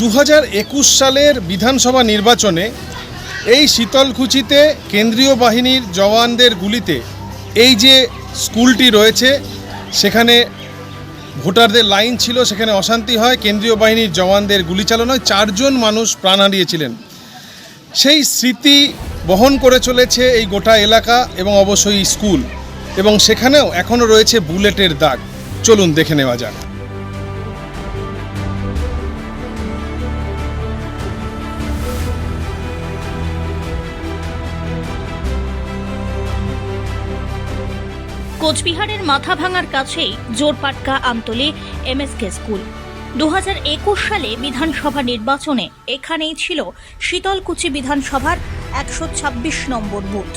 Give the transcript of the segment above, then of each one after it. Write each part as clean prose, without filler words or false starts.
2021 সালের বিধানসভা নির্বাচনে এই শীতলকুচিতে কেন্দ্রীয় বাহিনীর জওয়ানদের গুলিতে এই যে স্কুলটি রয়েছে সেখানে ভোটারদের লাইন ছিল, সেখানে অশান্তি হয়, কেন্দ্রীয় বাহিনীর জওয়ানদের গুলি চালানোয় 4 জন মানুষ প্রাণ হারিয়েছিলেন। সেই স্মৃতি বহন করে চলেছে এই গোটা এলাকা এবং অবশ্যই স্কুল, এবং সেখানেও এখনও রয়েছে বুলেটের দাগ। চলুন দেখে নেওয়া যাক। কোচবিহারের মাথাভাঙার কাছেই জোরপাটকা আমতলী এমএসকে স্কুল। 2021 সালে বিধানসভা নির্বাচনে এখানেই ছিল শীতলকুচি বিধানসভার 126 নম্বর বুথ।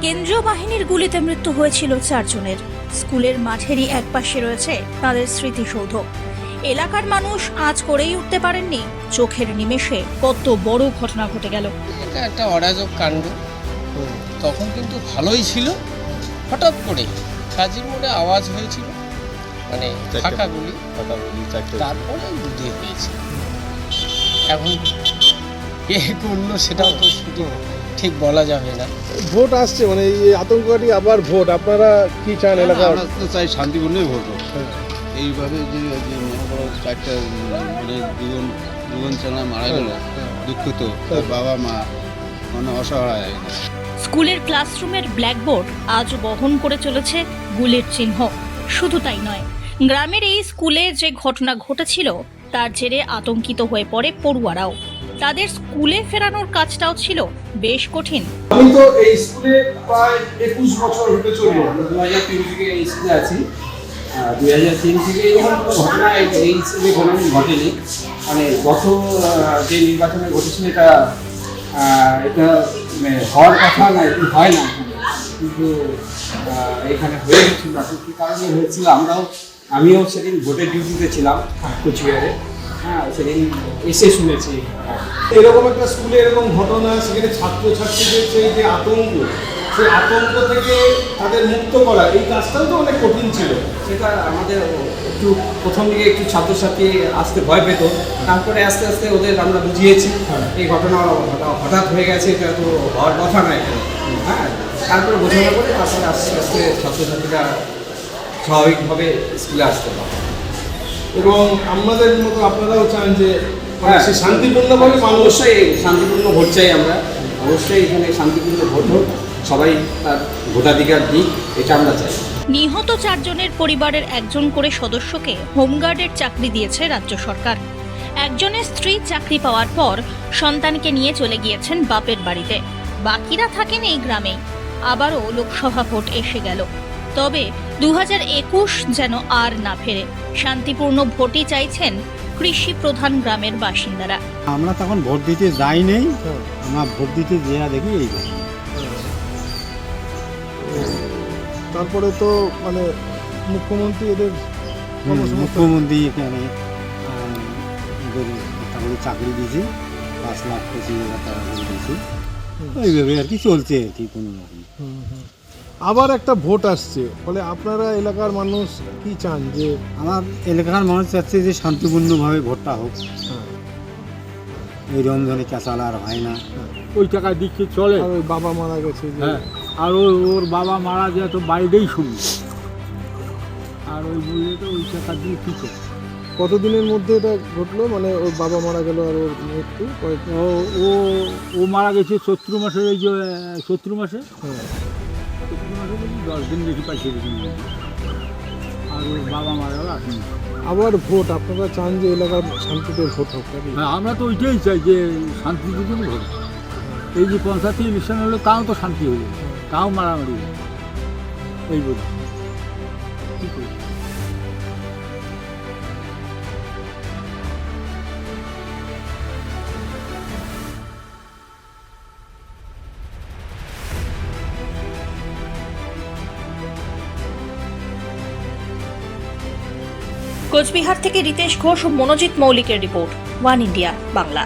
কেন্দ্রীয় বাহিনীর গুলিতে মৃত্যু হয়েছিল 4 জনের। স্কুলের মাঠেরই একপাশে রয়েছে তাদের স্মৃতিসৌধ। এলাকার মানুষ আজ করেই উঠতে পারেননি চোখের নিমেষে কত বড় ঘটনা ঘটে গেল। এটা একটা অরাজক কাণ্ড। তখন কিন্তু ভালোই ছিল, হঠাৎ করে কাজীর মোড়ে আওয়াজ হয়েছিল, মানে ফাঁকা গুলি, তারপরে বুদ্ধি হয়েছে। এখন কে করলো সেটাও তো শুধু ঠিক বলা যাবে না। ভোট আসছে, মানে এই আতঙ্ককারী আবার ভোট, আপনারা কি চান এলাকা? আমরা তো চাই শান্তিপূর্ণই ভোট হোক। এইভাবে যে মনে করো 4টা মানে দুজন চেনা মারা গেল, দুঃখিত, তার বাবা মা মানে অসহায়। স্কুলের ক্লাসরুমের ব্ল্যাকবোর্ড আজও বহন করে চলেছে গুলির চিহ্ন। শুধু তাই নয়, গ্রামের এই স্কুলে যে ঘটনা ঘটেছিল তার জেরে আতঙ্কিত হয়ে পড়ে পড়ুয়ারাও। তাদের স্কুলে ফেরানোর কাজটাও ছিল বেশ কঠিন। আমি তো এই স্কুলে প্রায় 21 বছর হতে চলল। 2003 থেকে এই স্কুলে আছি। 2003 থেকে এরকম কোনো ঘটনা এই স্কুলে কোনো ঘটেনি। মানে গত যে নির্বাচনে ঘটেছিল এটা হওয়ার কথা না, এটা হয় না, কিন্তু এখানে হয়ে গেছিল। কী কারণে হয়েছিল আমিও সেদিন ভোটের ডিউটিতে ছিলাম কোচবিহারে। সেদিন এসে শুনেছি এরকম একটা স্কুলে এরকম ঘটনা, সেখানে ছাত্রছাত্রীদের যে আতঙ্ক, সেই আতঙ্ক থেকে তাদের মুক্ত করা, এই কাজটাও তো অনেক কঠিন ছিল। সেটা আমাদের একটু প্রথম দিকে একটু ছাত্রছাত্রী আসতে ভয় পেত, তারপরে আস্তে আস্তে ওদের আমরা বুঝিয়েছি এই ঘটনা হঠাৎ হয়ে গেছে, এটা তো হওয়ার কথা না এখানে। তারপরে বোঝানো করে তারপরে আস্তে আস্তে ছাত্রছাত্রীরা স্বাভাবিকভাবে স্কুলে আসতে পারে। এবং আমাদের মতো আপনারাও চান যে সে শান্তিপূর্ণভাবে মানুষ। অবশ্যই শান্তিপূর্ণ ভোট চাই আমরা, অবশ্যই এখানে শান্তিপূর্ণ ভোট হোক, সবাই তার ভোটাধিকার দিক, এটা আমরা চাই। নিহত 4 জনের পরিবারের একজন করে সদস্যকে হোমগার্ডের চাকরি দিয়েছে রাজ্য সরকার। একজনের স্ত্রী চাকরি পাওয়ার পর সন্তানকে নিয়ে চলে গিয়েছেন বাপের বাড়িতে। বাকিরা থাকেন এই গ্রামেই। আবারও লোকসভা ভোট এসে গেল, তবে 2021 যেন আর না ফেরে। শান্তিপূর্ণ ভোটই চাইছেন কৃষি প্রধান গ্রামের বাসিন্দারা। আমরা তখন ভোট দিতে যাই নেই, আমরা ভোট দিতে যেয়া দেখি এই ঘটনা। তারপরে তো মানে মুখ্যমন্ত্রী এদের মুখ্যমন্ত্রী এখানে ওদের তারপরে চাকরি দিয়েছে, 5,25,000 টাকা করে দিয়েছে। এইভাবে আর কি চলছে আর কি কোনো রকম। আবার একটা ভোট আসছে, ফলে আপনারা এলাকার মানুষ কি চান? যে আমার এলাকার মানুষ চাচ্ছে যে শান্তিপূর্ণভাবে ভোটটা হোক, এই রমজানে ক্যাচাল আর হয় না। ওই টাকা দিচ্ছে চলে। আর ওই বাবা মারা গেছে যে, হ্যাঁ, আর ওর বাবা মারা যায় তো বাইরেই শুনি, আর ওই বললে তো ওই টাকা দিয়ে কী করে। কতদিনের মধ্যে এটা ঘটলো? মানে ওর বাবা মারা গেল আর ওর মৃত্যু ও ও ও মারা গেছে চৈত্র মাসে, ওই যে চৈত্র মাসে, হ্যাঁ। চৈত্র মাসে বলছি 10 দিন বেশি পাইছে, আর ওর বাবা মারা গেল 8 দিন। আবার ভোট, আপনারা চান যে এলাকার শান্তিতে ভোট হোক? হ্যাঁ, আমরা তো ওইটাই চাই যে শান্তিতে জন্য ভোট। এই যে পঞ্চায়েতে ইলেকশন হলো তাও তো শান্তি হলো, তাও মারামারি হলো, এই বলি কী করি। কোচবিহার থেকে রিতেশ ঘোষ ও মনোজিৎ মৌলিকের রিপোর্ট, ওয়ান ইন্ডিয়া বাংলা।